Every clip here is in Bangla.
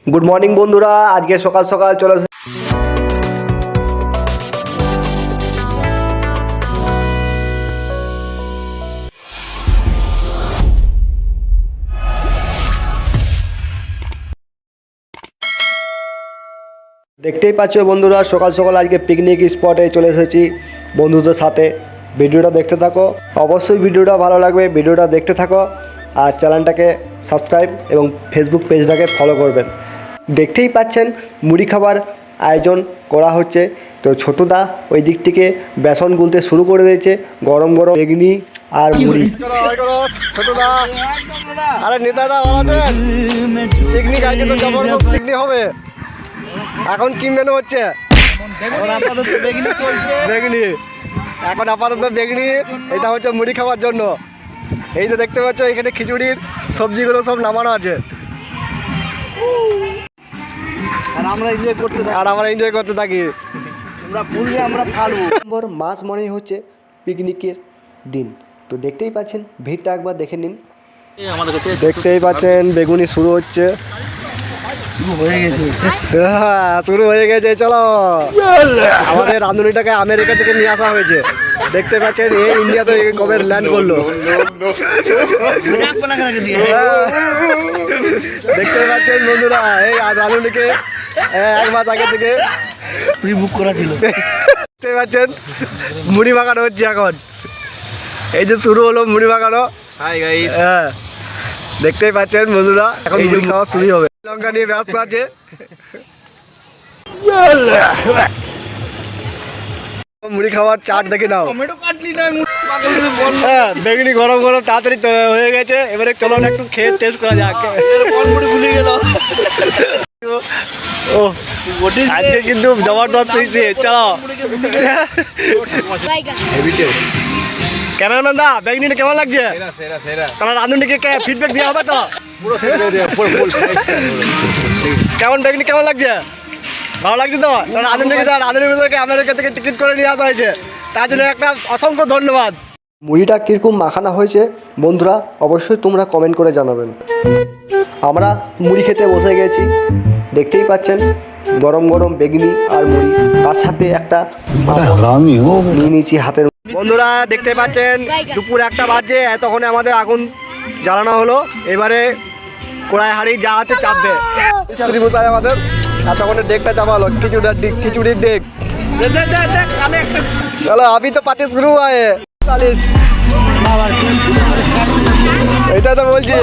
গুড মর্নিং বন্ধুরা, আজকে সকাল সকাল চলে আসে দেখতেই পাচ্ছ বন্ধুরা, সকাল সকাল আজকে পিকনিক স্পটে চলে এসেছি বন্ধুদের সাথে। ভিডিওটা দেখতে থাকো, অবশ্যই ভিডিওটা ভালো লাগবে, ভিডিওটা দেখতে থাকো আর চ্যানেলটাকে সাবস্ক্রাইব এবং ফেসবুক পেজটাকে ফলো করবেন। দেখতেই পাচ্ছেন মুড়ি খাবার আয়োজন করা হচ্ছে। তো ছোটদা ওই দিক থেকে বেসন গুলতে শুরু করে দিয়েছে, গরম গরম বেগনি আর মুড়ি। আরে নেতাদা পিকনিক আজকে তো জবরদস্ত পিকনিক হবে। এখন কি মেনু হচ্ছে? বেগনি, এখন আপাতত বেগনি। এটা হচ্ছে মুড়ি খাওয়ার জন্য। এই যে দেখতে পাচ্ছ এখানে খিচুড়ির সবজিগুলো সব নামানো আছে আর আমরা এনজয় করতে থাকি। ডিসেম্বর মাস মনেই হচ্ছে পিকনিকের দিন। তো দেখতেই পাচ্ছেন ভিড়টা একবার দেখে নিন। দেখতেই পাচ্ছেন বেগুনি শুরু হচ্ছে, শুরু হয়ে গেছে। চলো, আমাদের রাঁধুনিটাকে আমেরিকা থেকে নিয়ে আসা হয়েছে। দেখতে পাচ্ছেন এই ইন্ডিয়াতে কবে ল্যান্ড করলো। দেখতে পাচ্ছেন বন্ধুরা, এই রাঁধুনিকে এক মাস আগে থেকে প্রি বুক করা ছিল। দেখতে পাচ্ছেন মুড়ি মাখানো হচ্ছে এখন। এই যে শুরু হলো মুড়ি মাখানো। হ্যাঁ, দেখতেই পাচ্ছেন বন্ধুরা, এখন মুড়ি খাওয়া শুরু হবে। লঙ্কা নিয়ে ব্যস্ত আছে। মুড়ি খাওয়ার চাট দেখে নাও। হ্যাঁ, বেগুনি গরম গরম তাড়াতাড়ি হয়ে গেছে। এবারে চলো না একটু খেয়ে টেস্ট করা যাক। ভুলে গেল। ও আজকে কিন্তু জবরদস্ত মিষ্টি। চলো ক্যামেরাম্যান দা, বেগুনিটা কেমন লাগছে? তোমার রাঁধুনিকে ফিডব্যাক দেওয়া হবে তো? কেমন বেগুনি কেমন লাগছে? ভালো লাগছে তো? রাঁধুনিকে আমেরিকা থেকে টিকিট করে নিয়ে আসা হয়েছে, তার জন্য একটা অসংখ্য ধন্যবাদ। মুড়িটা কীরকম মাখানো হয়েছে বন্ধুরা অবশ্যই তোমরা কমেন্ট করে জানাবেন। আমরা মুড়ি খেতে বসে গেছি। দেখতেই পাচ্ছেন গরম গরম বেগুনি আর মুড়ি, তার সাথে একটা নিয়ে নিয়েছি হাতের। বন্ধুরা দেখতে পাচ্ছেন দুপুর 1টা বাজে, এতক্ষণে আমাদের আগুন জ্বালানো হলো। এবারে কড়াই হাঁড়ি যা আছে চাপবে। মশাই আমাদের এতক্ষণে ডেকটা চাপালো, খিচুড়ির ডেক। চলো अभी तो पार्टी शुरू हुआ है। এটা তো বলছি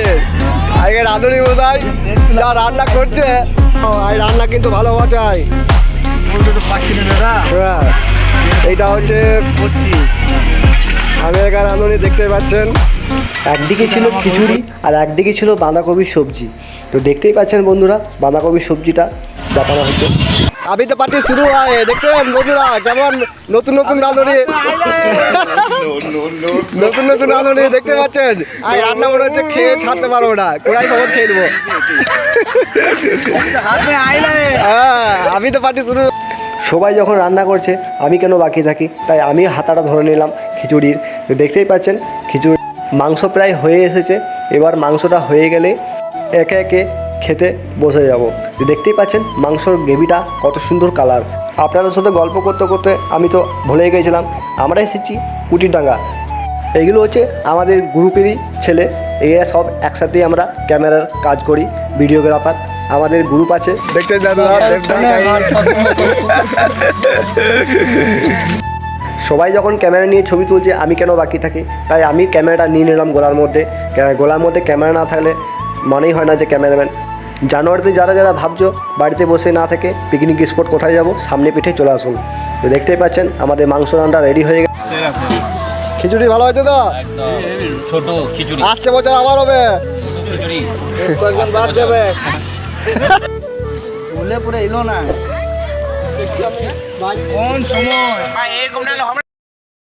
আগে রাঁধুনি মশাই যা রান্না করছে, এই রান্না কিন্তু ভালো চাই। এইটা হচ্ছে আমেরিকার রাঁধুনি। দেখতে পাচ্ছেন একদিকে ছিল খিচুড়ি আর একদিকে ছিল বাঁধাকপির সবজি। তো দেখতেই পাচ্ছেন বন্ধুরা বাঁধাকপির সবজিটা চাপানো হচ্ছে। আমি তো পার্টি শুরু হয়। দেখছেন বন্ধুরা যেমন নতুন নতুন রাঁধুনি, নতুন নতুন রাঁধুনি দেখতে পাচ্ছেন। আর রান্না মনে হচ্ছে খেয়ে ছাড়তে পারবো না, কোড়াই খবর খেয়ে দেবো। আমি তো পার্টি শুরু। সবাই যখন রান্না করছে আমি কেন বাকি থাকি, তাই আমি হাতাটা ধরে নিলাম খিচুড়ির। দেখতেই পাচ্ছেন খিচুড়ি মাংস প্রায় হয়ে এসেছে। এবার মাংসটা হয়ে গেলে একে একে খেতে বসে যাব। দেখতেই পাচ্ছেন মাংসর গ্রেভিটা কত সুন্দর কালার। আপনাদের সাথে গল্প করতে করতে আমি তো ভুলেই গেছিলাম আমরা এসেছি কুটিরডাঙ্গা। এগুলো হচ্ছে আমাদের গ্রুপেরই ছেলে, এরা সব একসাথেই আমরা ক্যামেরার কাজ করি, ভিডিওগ্রাফার। আমাদের গ্রুপ আছে দেখতে। সবাই যখন ক্যামেরা নিয়ে ছবি তুলছে আমি কেন বাকি থাকি, তাই আমি ক্যামেরাটা নিয়ে নিলাম গোলার মধ্যে। গোলার মধ্যে ক্যামেরা না থাকলে মনেই হয় না যে ক্যামেরাম্যান। জানুয়ারিতে যারা যারা ভাবছো বাড়িতে বসে না থেকে পিকনিক স্পট কোথায় যাব, সামনে পিঠে চলে আসুন। তো দেখতেই পাচ্ছেন আমাদের মাংস রান্না রেডি হয়ে গেছে। খিচুড়ি ভালো হয়েছে তো? ছোট খিচুড়ি আসছে বছর আবার হবে। কয়েকজন বাদ যাবে। পুরে এলো না কোন সময়